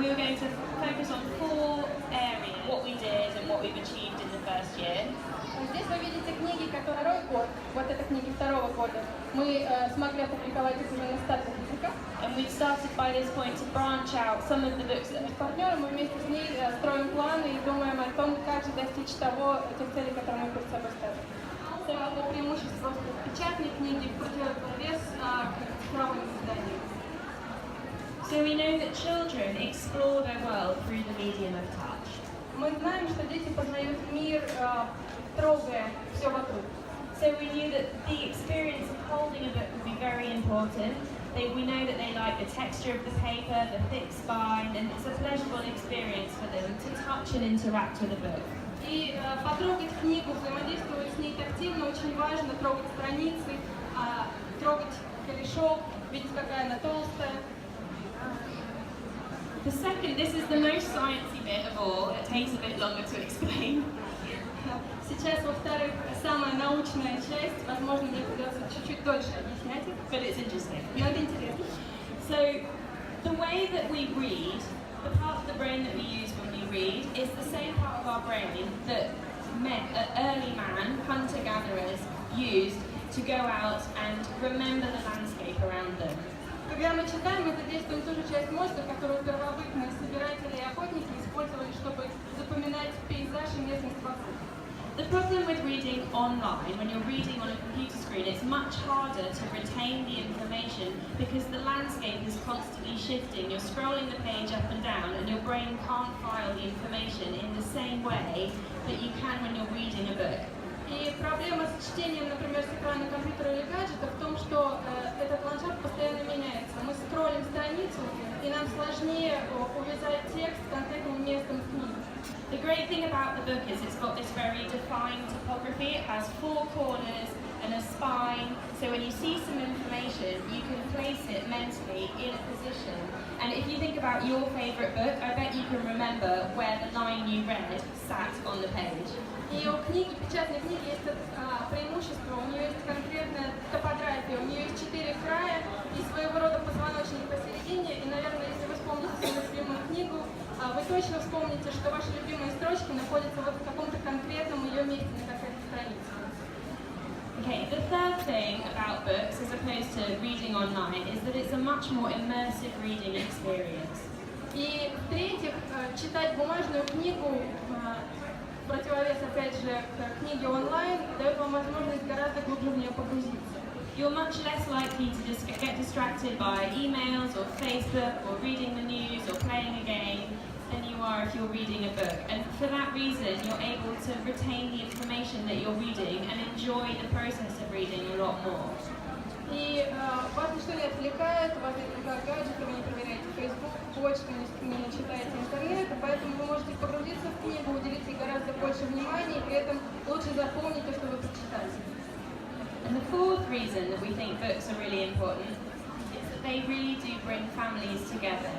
we were going to focus on 4 areas, what we did and what we've achieved in the first year. Здесь вы видите книги, которые второй год, вот это книги второго года. Мы смогли опубликовать их уже на стартах языка. And we started by this point to branch out some of the books that С партнером мы вместе с ней строим планы и думаем о том, как же достичь тех целей, которые мы перед собой ставим. Это преимущество печатной книги в противовес к цифровым изданиям. So we know that children explore their world through the medium of touch. Мы знаем, что дети познают мир, трогая все вокруг. So we knew that the experience of holding a book would be very important. We know that they like the texture of the paper, the thick spine, and it's a pleasurable experience for them to touch and interact with a book. И потрогать книгу, взаимодействовать с ней тактильно очень важно, трогать страницы, трогать корешок, видеть, какая она толстая. The second, this is the most sciencey bit of all. It takes a bit longer to explain. Сейчас, во-вторых, самая научная часть, возможно, мне придется чуть-чуть дольше объяснять их. But it's interesting. Но это интересно. So, the way that we read, the part of the brain that we use when we read, is the same part of our brain that early man, hunter-gatherers, used to go out and remember the landscape around them. Когда мы читаем, мы задействуем ту же часть мозга, которую первобытные собиратели и охотники использовали, чтобы запоминать пейзаж и местность вокруг. The problem with reading online, when you're reading on a computer screen, it's much harder to retain the information because the landscape is constantly shifting. You're scrolling the page up and down and your brain can't file the information in the same way that you can when you're reading a book. И проблема с чтением, например, с экрана компьютера или гаджета в том, что этот ландшафт постоянно меняется. Мы скроллим страницу, и нам сложнее увязать текст с конкретным местом в книге. The great thing about the book is it's got this very defined topography. It has 4 corners and a spine, so when you see some information, you can place it mentally in a position. And if you think about your favourite book, I bet you can remember where the line you read sat on the page. И у книги, печатной книги есть преимущество, у нее есть конкретная топография, у нее есть 4 края и своего рода позвоночник посередине. И, наверное, если вы вспомните свою любимую книгу, вы точно вспомните, что ваши любимые строчки находятся вот в каком-то конкретном ее месте на конкретной странице. Okay, the third thing about books, as opposed to reading online, is that it's a much more immersive reading experience. И в-третьих, читать бумажную книгу противовес, опять же, к книге онлайн, дает вам возможность гораздо глубже в нее погрузиться. You're much less likely to just get distracted by emails or Facebook or reading the news or playing a game than you are if you're reading a book. And for that reason, you're able to retain the information that you're reading and enjoy the process of reading a lot more. И вас ничто не отвлекает, вас не отвлекают гаджеты, вы не проверяете Facebook, почту, не читаете интернет, поэтому вы можете погрузиться в книгу, уделить ей гораздо больше внимания и при этом лучше запомнить то, что вы прочитали. And the fourth reason that we think books are really important is that they really do bring families together.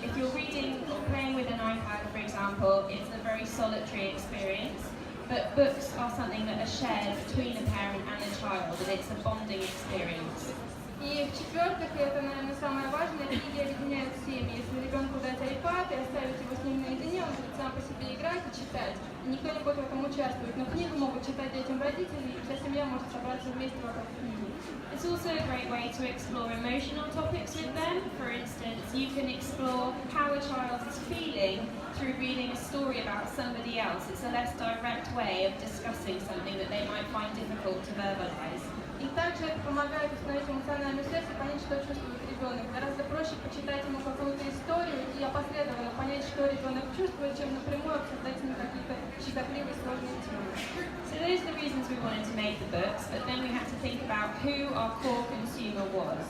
If you're reading or playing with an iPad, for example, it's a very solitary experience. But books are something that are shared between a parent and a child, and it's a bonding experience. И в-четвертых, и это, наверное, самое важное, книги объединяют семьи. Если ребенку дать iPad и оставить его с ним наедине, он будет сам по себе играть и читать. И никто не будет в этом участвовать. Но книгу могут читать детям родители, и вся семья может собраться вместе вокруг книги. It's also a great way to explore emotional topics with them. For instance, you can explore how a child is feeling through reading a story about somebody else. It's a less direct way of discussing something that they might find difficult to verbalize. И также это помогает установить эмоциональную связь и понять, что чувствует ребенок. Гораздо проще почитать ему какую-то историю и опосредованно понять, что ребенок чувствует, чем напрямую обсуждать с ним какие-то щекотливые сложные темы. So those are the reasons we wanted to make the books, but then we had to think about who our core consumer was.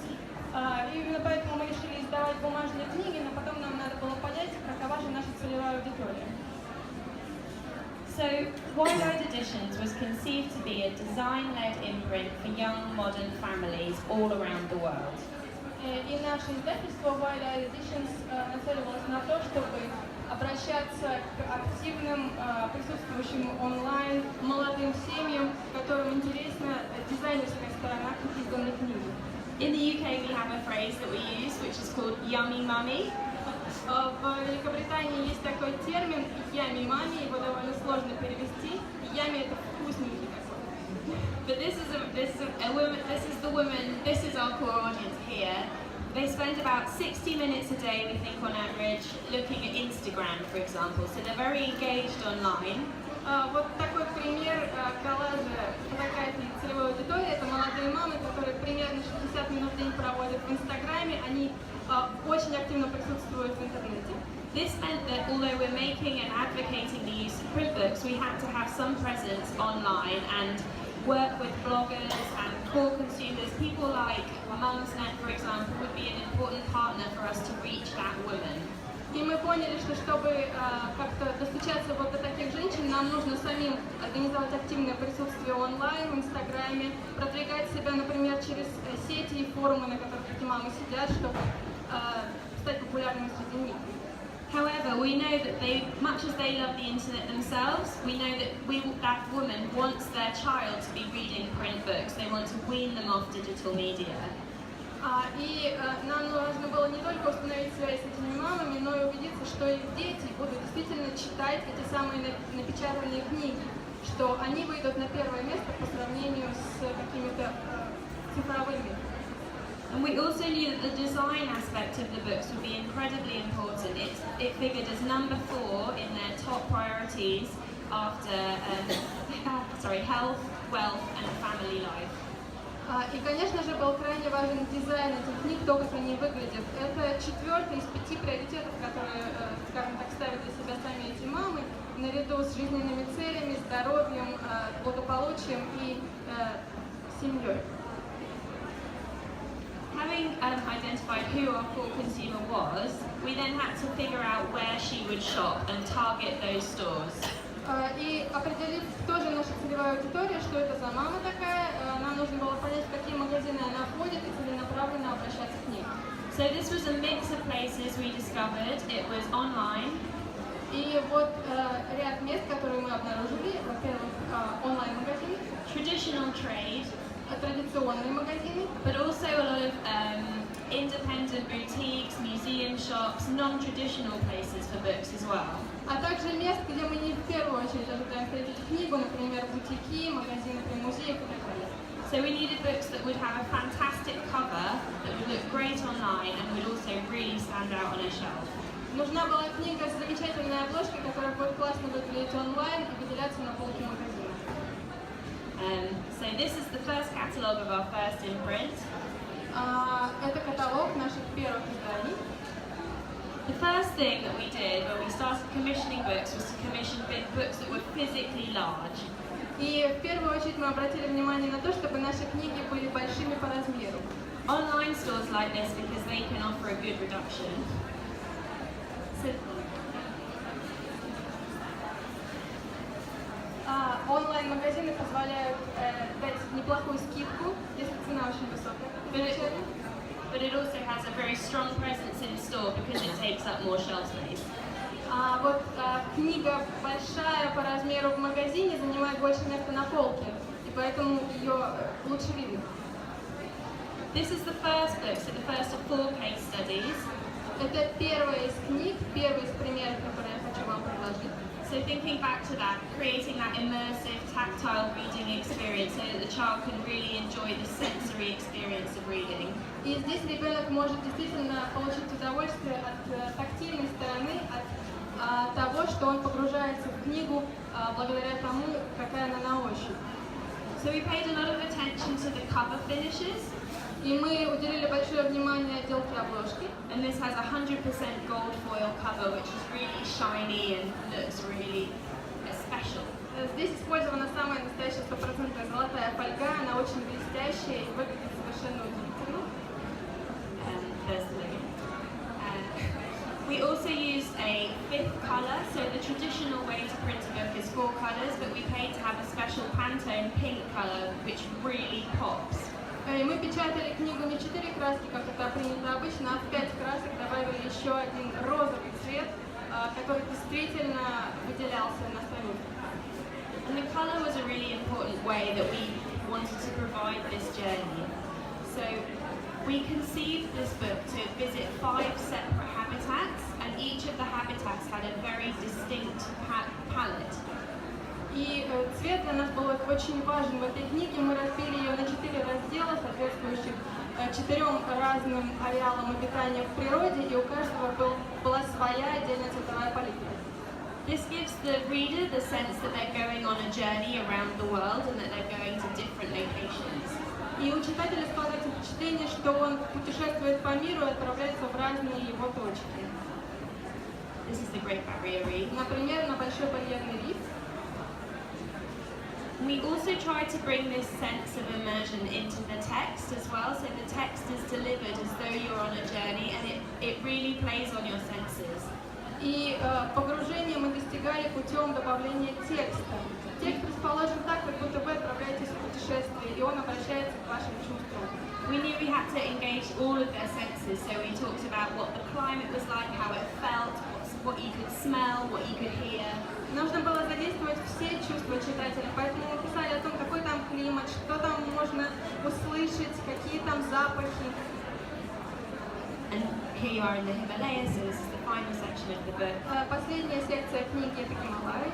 И именно поэтому мы решили издавать бумажные книги, но потом нам надо было понять, какова же наша целевая аудитория. So, Wide-Eyed Editions was conceived to be a design-led imprint for young modern families all around the world. И наше издательство Wide-Eyed Editions нацеливалось на то, чтобы обращаться к активным, присутствующим онлайн, молодым семьям, которым интересна дизайнерская сторона изданной книги. In the UK we have a phrase that we use which is called yummy mummy. В Великобритании есть такой термин «ями мами», его довольно сложно перевести. Ями это вкусненький такой. But this is the woman, this is our core audience here. They spend about 60 minutes a day, we think, on average, looking at Instagram, for example. So they're very engaged online. Вот такой пример коллажа фотографий целевой аудитории. Это молодые мамы, которые примерно 60 минут в день проводят в Инстаграме. Они очень активно присутствуют в интернете. This meant that although we're making and advocating the use of print books, we had to have some presence online and work with bloggers and core consumers. People like Mumsnet, for example, would be an important partner for us to reach that woman. И мы поняли, что чтобы как-то достучаться вот до таких женщин, нам нужно самим организовать активное присутствие онлайн, в Инстаграме, продвигать себя, например, через сети и форумы, на которых эти мамы сидят, чтобы стать популярными среди них. However, we know that much as they love the internet themselves, we know that that woman wants their child to be reading print books. They want to wean them off digital media. И нам нужно было не только установить связь с этими мамами, но и убедиться, что их дети будут действительно читать эти самые напечатанные книги, что они выйдут на первое место по сравнению с какими-то цифровыми. And we also knew that the design aspect of the books would be incredibly important. It figured as number 4 in their top priorities after health, wealth and family life. И, конечно же, был крайне важен дизайн этих книг, то, как они выглядят. Это 4-й из 5 приоритетов, которые, скажем так, ставят для себя сами эти мамы, наряду с жизненными целями, здоровьем, благополучием и семьей. Having identified who our core consumer was, we then had to figure out where she would shop and target those stores. И определив, кто же наша целевая аудитория, что это за мама такая, нам нужно было понять, в какие магазины она ходит и целенаправленно обращаться к ней. So this was a mix of places we discovered. It was online. И вот ряд мест, которые мы обнаружили, во-первых, онлайн-магазины, Traditional trade, традиционные магазины, but also a lot of independent boutiques, museum shops, non-traditional places for books as well. а также мест, где мы не в первую очередь ожидаем встретить книгу, например, бутики, магазины при музеях и так далее. So we needed books that would have a fantastic cover, that would look great online and would also really stand out on a shelf. Нужна была книга с замечательной обложкой, которая будет классно выглядеть онлайн и выделяться на полке магазина. So this is the first catalogue of our first imprint. Это каталог наших первых изданий. The first thing that we did when we started commissioning books was to commission books that were physically large. И в первую очередь мы обратили внимание на то, чтобы наши книги были большими по размеру. Online stores like this because they can offer a good reduction. So, онлайн-магазины позволяют дать неплохую скидку, если цена очень высокая. but it also has a very strong presence in store because it takes up more shelf space. Вот книга большая по размеру в магазине занимает больше места на полке, и поэтому ее лучше видно. This is the first book, so the first of 4 case studies. Это первая из книг, первый из примеров, который я хочу вам предложить. So thinking back to that, creating that immersive, tactile reading experience so that the child can really enjoy the sensory experience of reading. И здесь ребенок может действительно получить удовольствие от тактильной стороны, от того, что он погружается в книгу благодаря тому, какая она на ощупь. So we paid a lot of attention to the cover finishes. И мы уделили большое внимание отделке обложки. And this has 100% gold foil cover, which is really shiny and looks really special. Здесь использована самая настоящая 100% золотая фольга, она очень блестящая и выглядит совершенно удивительно. There's the logo. We also used a 5th colour, so the traditional way to print a book is 4 colours, but we paid to have a special Pantone pink colour, which really pops. И мы печатали книгу не 4 краски, как это принято обычно, а в 5 красок добавили еще один розовый цвет, который действительно выделялся на странице. And the colour was a really important way that we wanted to provide this journey. So we conceived this book to visit 5 separate habitats, and И цвет для нас был очень важен в этой книге. Мы разбили ее на 4 раздела, соответствующих 4 разным ареалам обитания в природе, и у каждого была своя отдельная цветовая палитра. This gives the reader the sense that they're going on a journey around the world and that they're going to different locations. И у читателя складывается впечатление, что он путешествует по миру и отправляется в разные его точки. This is the Great Barrier Reef. Например, на Большой барьерный риф. We also try to bring this sense of immersion into the text as well, so the text is delivered as though you're on a journey and it really plays on your senses. И погружение мы достигали путем добавления текста. Текст расположен так, как будто вы отправляетесь в путешествие, и он обращается к вашим чувствам. We knew we had to engage all of their senses, so we talked about what the climate was like, how it felt, what you could smell, what you could hear. Нужно было задействовать все чувства читателя, поэтому мы писали о том, какой там климат, что там можно услышать, какие там запахи. And here you are in the Himalayas, so this is the final section of the book. Последняя секция книги — это Гималаи.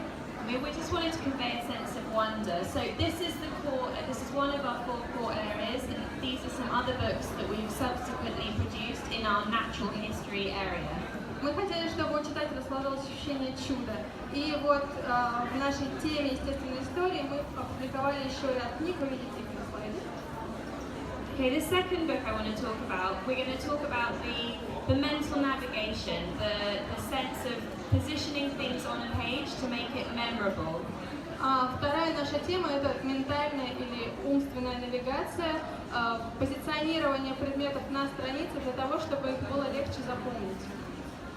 We just wanted to convey a sense of wonder. So this is the core. This is one of our 4 core areas, and these are some other books that we've subsequently produced in our natural history area. Мы хотели, чтобы у читателя сложилось ощущение чуда. И вот в нашей теме естественной истории мы опубликовали еще ряд книг, вы видите их на слайде. Okay, the second book I want to talk about, we're going to talk about the mental navigation, the sense of positioning things on a page to make it memorable. Вторая наша тема — это ментальная или умственная навигация, позиционирование предметов на странице для того, чтобы их было легче запомнить.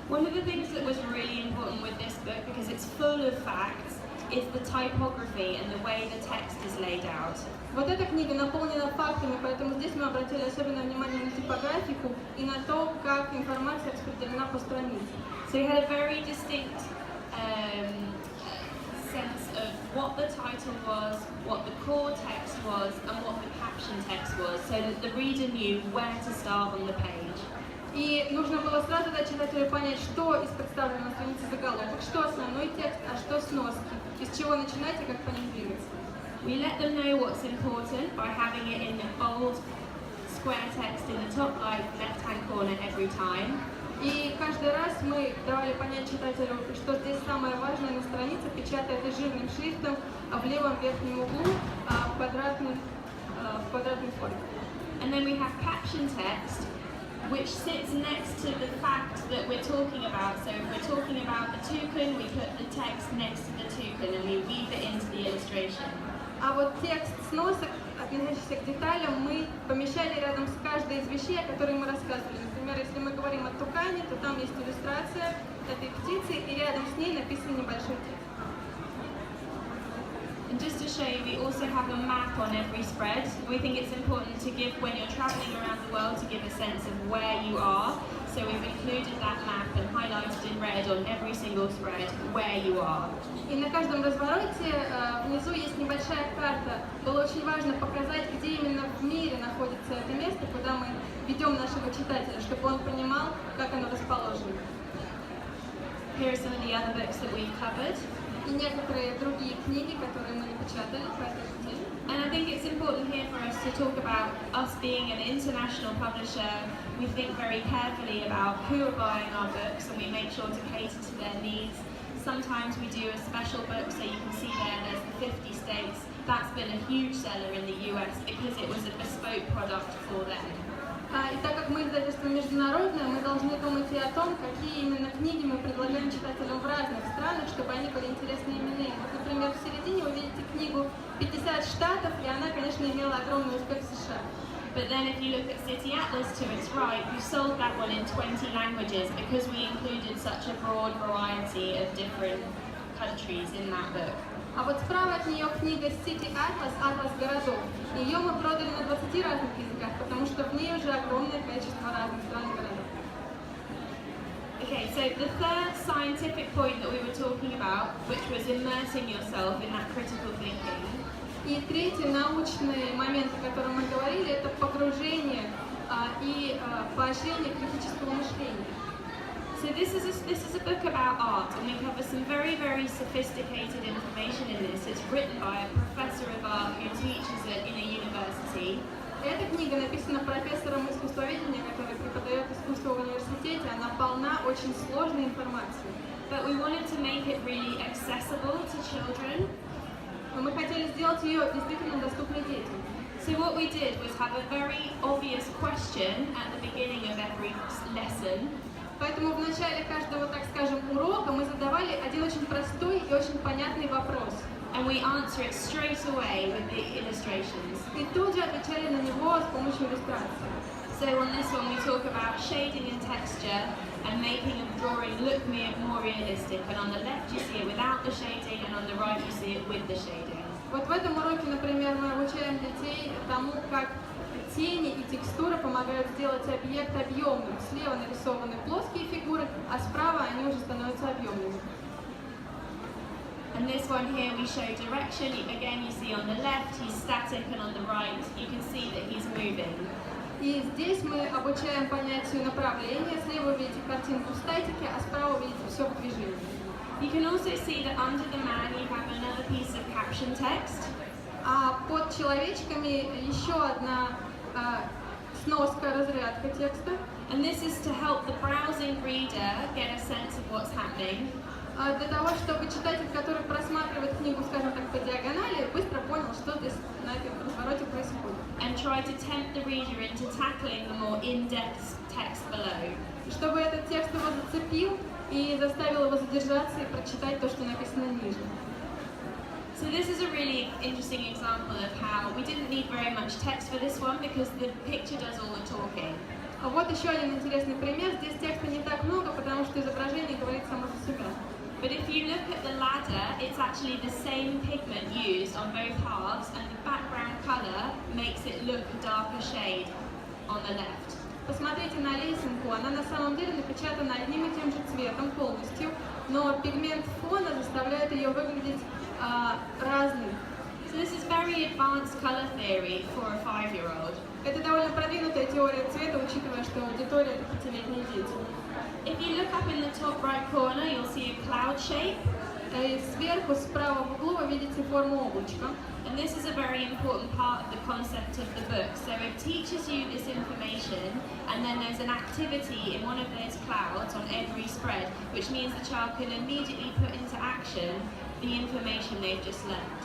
One of the things that was really important with this book, because it's full of facts, is the typography and the way the text is laid out. Вот эта книга наполнена фактами, поэтому здесь мы обратили особенное внимание на типографику и на то, как информация распределена по странице. So we had a very distinct sense of what the title was, what the core text was, and what the caption text was, so that the reader knew where to start on the page. И нужно было сразу дать читателю понять, что из представленного на странице заголовок, что основной текст, а что сноски, из чего начинать и как по ним двигаться. We let them know what's important by having it in the bold square text in the top left-hand corner every time. И каждый раз мы давали понять читателю, что здесь самое важное на странице, печатая это жирным шрифтом в левом верхнем углу в квадратной форме. And then we have caption text, which sits next to the fact that we're talking about. So if we're talking about the toucan, we put the text next to the toucan and we weave it into the illustration. А вот текст сносок, относящийся к деталям, мы помещали рядом с каждой из вещей, о которых мы рассказывали. Например, если мы говорим о тукане, то там есть иллюстрация этой птицы, и рядом с ней написан небольшой текст. And just to show you, we also have a map on every spread. We think it's important to give, when you're traveling around the world, to give a sense of where you are. So we've included that map and highlighted in red on every single spread where you are. И на каждом развороте внизу есть небольшая карта. Было очень важно показать, где именно в мире находится это место, куда мы ведем нашего читателя, чтобы он понимал, как оно расположено. Here are some of the other books that we've covered. И некоторые другие книги, которые мы напечатали по этой теме. And I think it's important here for us to talk about us being an international publisher. We think very carefully about who are buying our books and we make sure to cater to their needs. Sometimes we do a special book, so you can see there's the 50 states. That's been a huge seller in the US because it was a bespoke product for them. И так как мы издательство международное, мы должны думать и о том, какие именно книги мы предлагаем читателям в разных странах, чтобы они были интересны именно им. Вот, например, в середине вы видите книгу «50 штатов», и она, конечно, имела огромный успех в США. But then if you look at City Atlas to its right, we sold that one in 20 languages because we included such a broad variety of different countries in that book. А вот справа от нее книга City Atlas, атлас городов. Ее мы продали на 20 разных языках, потому что в ней уже огромное количество разных стран и городов. Okay, so the third scientific point that we were talking about, which was immersing yourself in that critical thinking. И третий научный момент, о котором мы говорили, это погружение и поощрение критического мышления. So this is a book about art, and we cover some very, very sophisticated information in this. It's written by a professor of art who teaches in a university. Эта книга написана профессором искусствоведения, который преподает искусство в университете. Она полна очень сложной информацией. But we wanted to make it really accessible to children. Но мы хотели сделать ее действительно доступной детям. So what we did was have a very obvious question at the beginning of every lesson. Поэтому в начале каждого, так скажем, урока мы задавали один очень простой и очень понятный вопрос. And we answer it straight away with the illustrations. И тут же отвечали на него с помощью иллюстраций. So on this one we talk about shading and texture and making a drawing look more realistic. And on the left you see it without the shading, and on the right you see it with the shading. Вот в этом уроке, например, мы обучаем детей тому, как тени и текстура помогают сделать объект объемным. Слева нарисованы плоские фигуры, а справа они уже становятся объемными. And this one here we show direction. Again you see on the left he's static, and on the right you can see that he's moving. И здесь мы обучаем понятию направления. Слева вы видите картинку статики, а справа вы видите все в движении. You can also see that under the man you have another piece of caption text. А под человечками еще одна сноска, разрядка текста. And this is to help the browsing reader get a sense of what's happening. Для того, чтобы читатель, который просматривает книгу, скажем так, по диагонали, быстро понял, что здесь на этом развороте происходит. And try to tempt the reader into tackling the more in-depth text below. Чтобы этот текст его зацепил и заставил его задержаться и прочитать то, что написано ниже. So this is a really interesting example of how we didn't need very much text for this one because the picture does all the talking. Вот еще один интересный пример. Здесь текста не так много, потому что изображение говорит само за себя. But if you look at the ladder, it's actually the same pigment used on both halves, and the background color makes it look a darker shade on the left. Посмотрите на лесенку, она на самом деле напечатана одним и тем же цветом полностью, но пигмент фона заставляет ее выглядеть разной. So this is very advanced color theory for a 5-year-old. Это довольно продвинутая теория цвета, учитывая, что аудитория это 5-летние дети. If you look up in the top right corner, you'll see a cloud shape. И сверху, справа в углу вы видите форму облачка. And this is a very important part of the concept of the book. So it teaches you this information, and then there's an activity in one of those clouds on every spread, which means the child can immediately put into action the information they've just learned.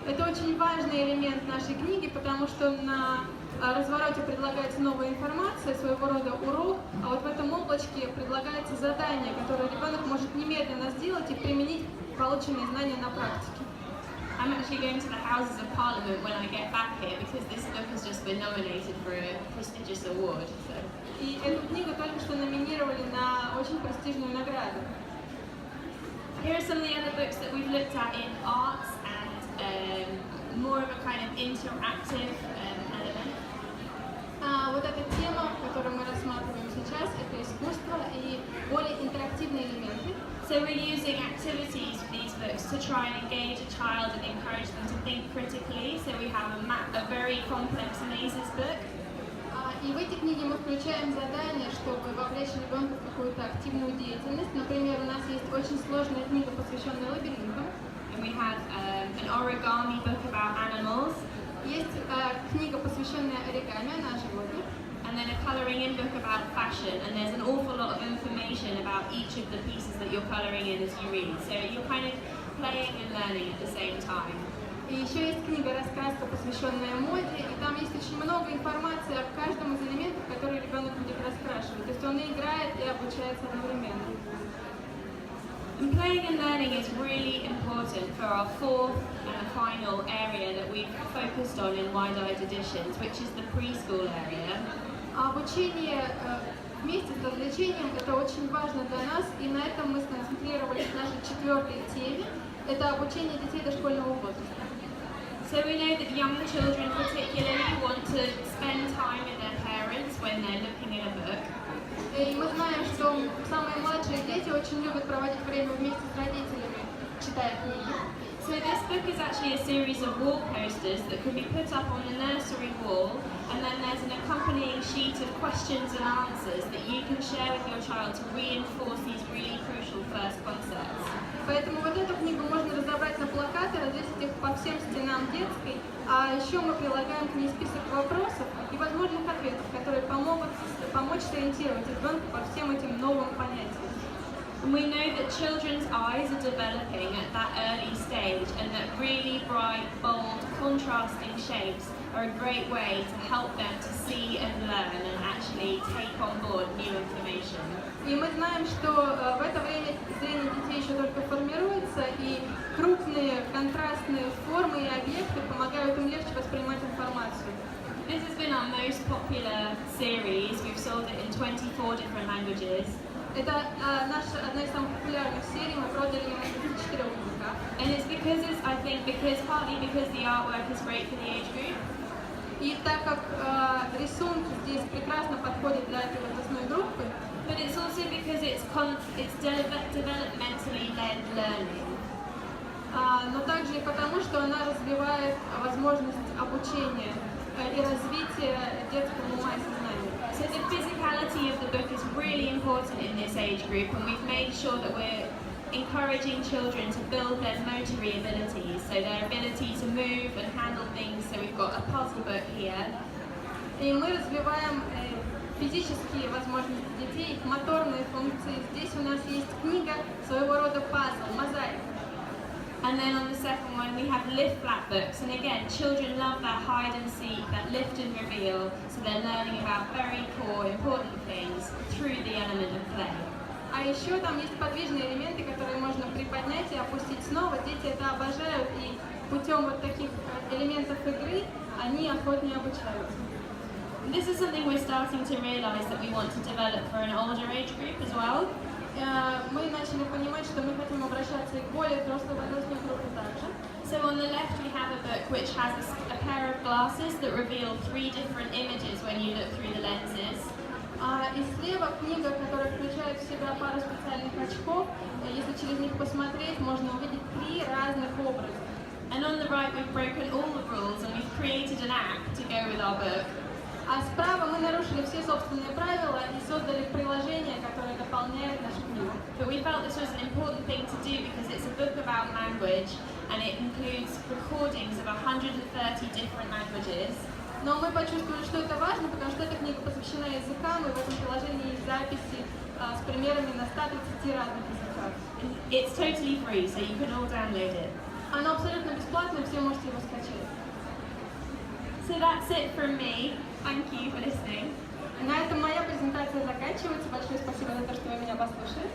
Это очень важный элемент нашей книги, потому что на развороте предлагается новая информация, своего рода урок, а вот в этом облачке предлагается задание, которое ребенок может немедленно сделать и применить полученные знания на практике. I'm actually going to the Houses of Parliament when I get back here because this book has just been nominated for a prestigious award. So. И эту книгу только что номинировали на очень престижную награду. Here are some of the other books that we've looked at in arts and more of a kind of interactive element. Вот эта тема, которую мы рассматриваем сейчас, это искусство и более интерактивные элементы. So we're using activities for these books to try and engage a child and encourage them to think critically. So we have a very complex mazes book. И в эти книги мы включаем задания, чтобы вовлечь ребенка в какую-то активную деятельность. Например, у нас есть очень сложная книга, посвященная лабиринтам. And we have an origami book about animals. Есть книга, посвященная оригами, она о животных. And then a colouring in book about fashion, and there's an awful lot of information about each of the pieces that you're colouring in as you read. So you're kind of playing and learning at the same time. И еще есть книга-рассказка, посвященная моде, и там есть очень много информации о каждом из элементов, которые ребенок будет раскрашивать. То есть он и играет, и обучается одновременно. And playing and learning is really important for our fourth and final area that we've focused on in wide-eyed editions, which is the preschool area. Обучение вместе с развлечением – это очень важно для нас, и на этом мы сконцентрировались в нашей 4-й теме. Это обучение детей дошкольного возраста. So we know that young children particularly want to spend time with their parents when they're looking at a book. И мы знаем, что самые младшие дети очень любят проводить время вместе с родителями, читая книги. So this book is actually a series of wall posters that can be put up on the nursery wall, and then there's an accompanying sheet of questions and answers that you can share with your child to reinforce the Поэтому вот эту книгу можно разобрать на плакаты, развесить их по всем стенам детской, а еще мы прилагаем к ней список вопросов и возможных ответов, которые помогут помочь сориентировать ребенка по всем этим новым понятиям. We know that children's eyes are developing at that early stage and that really bright, bold, contrasting shapes are a great way to help them to see and learn and actually take on board new information. И мы знаем, что в это время зрение детей еще только формируется, и крупные контрастные формы и объекты помогают им легче воспринимать информацию. This has been our most popular series. We've sold it in 24 different languages. Это наша одна из самых популярных серий, мы продали ее на 34 языках. And it's partly because the artwork is great for the age group. И так как рисунки здесь прекрасно подходят для этой возрастной группы, But it's also because it's developmentally led learning. но также и потому, что она развивает возможность обучения и развития детского ума и сознания. So the physicality of the book is really important in this age group, and we've made sure that we're encouraging children to build their motory abilities, so their ability to move and handle things. So we've got a puzzle book here. И мы развиваем физические возможности детей, их моторные функции. Здесь у нас есть книга, своего рода пазл, мозаика. And then on the second one we have lift flat books, and again children love that hide and seek, that lift and reveal, so they're learning about very core, important things through the element of play. А еще там есть подвижные элементы, которые можно приподнять и опустить снова. Дети это обожают, и путем вот таких элементов игры они охотнее обучаются. This is something we're starting to realize that we want to develop for an older age group as well. Мы начали понимать, что мы хотим обращаться и к более взрослой возрастной группе также. So on the left we have a book which has a pair of glasses that reveal 3 different images when you look through the lenses. И слева книга, которая включает в себя пару специальных очков. Если через них посмотреть, можно увидеть 3 разных образа. And on the right we've broken all the rules and we've created an app to go with our book. А справа мы нарушили все собственные правила и создали приложение, которое дополняет нашу книгу. But we felt this was an important thing to do because it's a book about language and it includes recordings of 130 different languages. Но мы почувствовали, что это важно, потому что эта книга посвящена языкам, и в этом приложении есть записи с примерами на 130 разных языках. It's totally free, so you can all download it. Оно абсолютно бесплатное, все можете его скачать. So that's it from me. Thank you for listening. На этом моя презентация заканчивается. Большое спасибо за то, что вы меня послушали.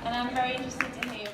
And I'm very interested to hear your